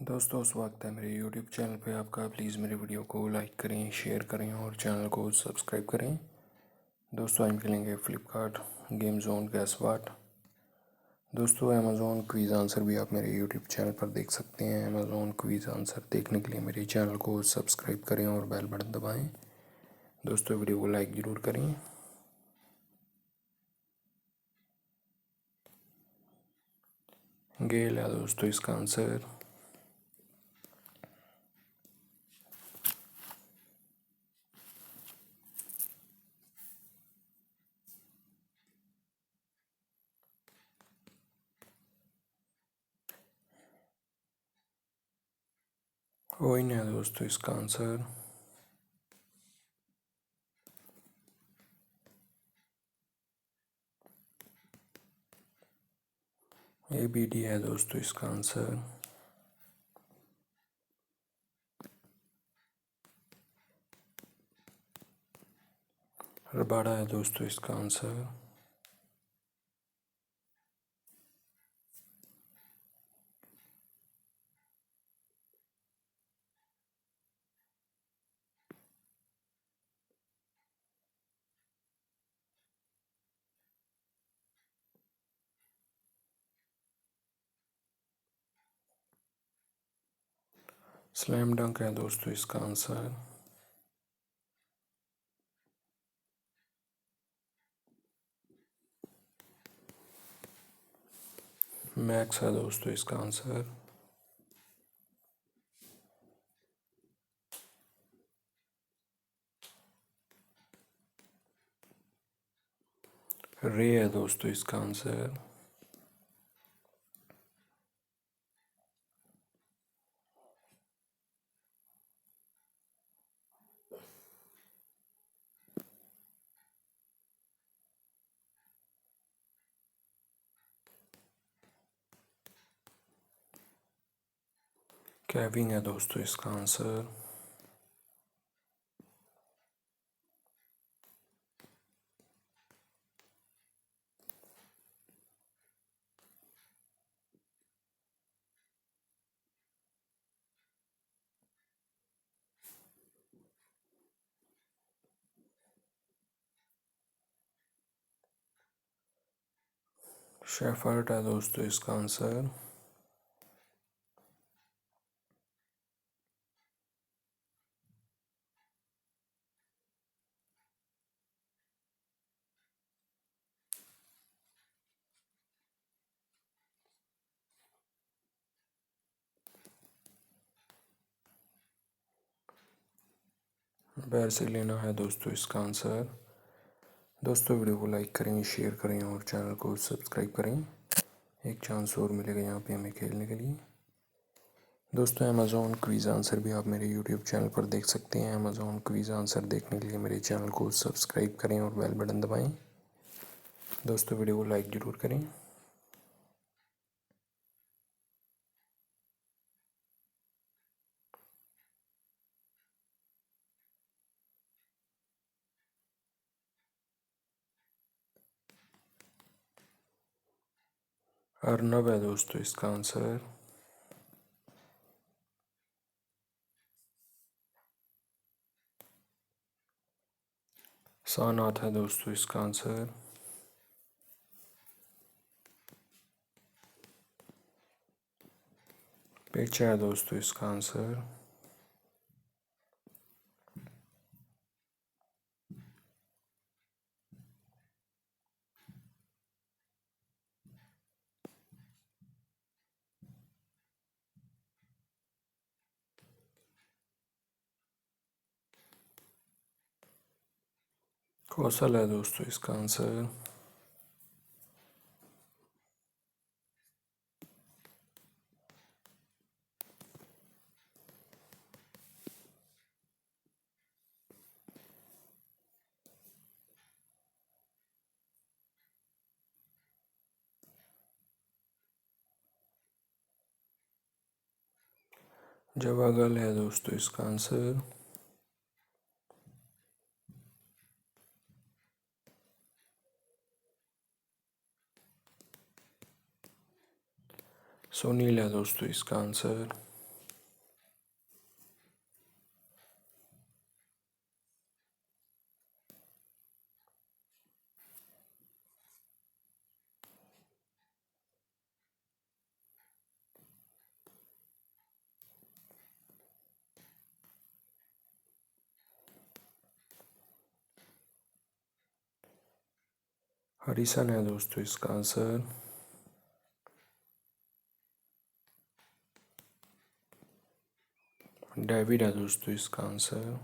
दोस्तों स्वागत है मेरे YouTube चैनल पे आपका। प्लीज़ मेरे वीडियो को लाइक करें, शेयर करें और चैनल को सब्सक्राइब करें। दोस्तों हम खेलेंगे फ्लिपकार्ट गेम जोन गैस वाट। दोस्तों अमेज़ॉन क्विज़ आंसर भी आप मेरे YouTube चैनल पर देख सकते हैं। अमेज़ॉन क्विज़ आंसर देखने के लिए मेरे चैनल को सब्सक्राइब करें और बेल बटन दबाएँ। दोस्तों वीडियो को लाइक ज़रूर करें। गेल है दोस्तों इसका आंसर। वही है दोस्तों इसका आंसर। ABD है दोस्तों इसका आंसर। रबाड़ा है दोस्तों इसका आंसर। स्लैम डंक है दोस्तों इसका आंसर। मैक्स है दोस्तों इसका आंसर। रे है दोस्तों इसका आंसर। कैविंग है दोस्तों इसका आंसर। शेफर्ड है दोस्तों इसका आंसर। बैर्सिलोना है दोस्तों इसका आंसर। दोस्तों वीडियो को लाइक करें, शेयर करें और चैनल को सब्सक्राइब करें। एक चांस और मिलेगा यहाँ पे हमें खेलने के लिए। दोस्तों अमेज़ॉन क्विज़ आंसर भी आप मेरे YouTube चैनल पर देख सकते हैं। अमेज़ॉन क्विज़ आंसर देखने के लिए मेरे चैनल को सब्सक्राइब करें और बेल बटन दबाएं। दोस्तों वीडियो को लाइक ज़रूर करें। अर्नब है दोस्तों इसका आंसर। सानाथ है दोस्तों इसका आंसर। पेचा है दोस्तों इसका आंसर। कौशल है दोस्तों इसका आंसर। जवागल है दोस्तों इसका आंसर। सुनील है दोस्तों इसका आंसर। हरिसन है दोस्तों इसका आंसर। डेविड है दोस्तों इसका आंसर।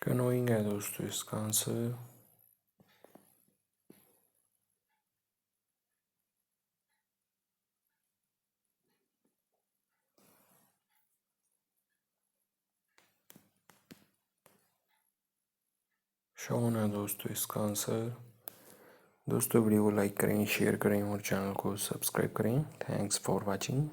कनोइंग है दोस्तों इसका आंसर। शॉन है दोस्तों इसका आंसर। दोस्तों वीडियो को लाइक करें, शेयर करें और चैनल को सब्सक्राइब करें। Thanks for watching.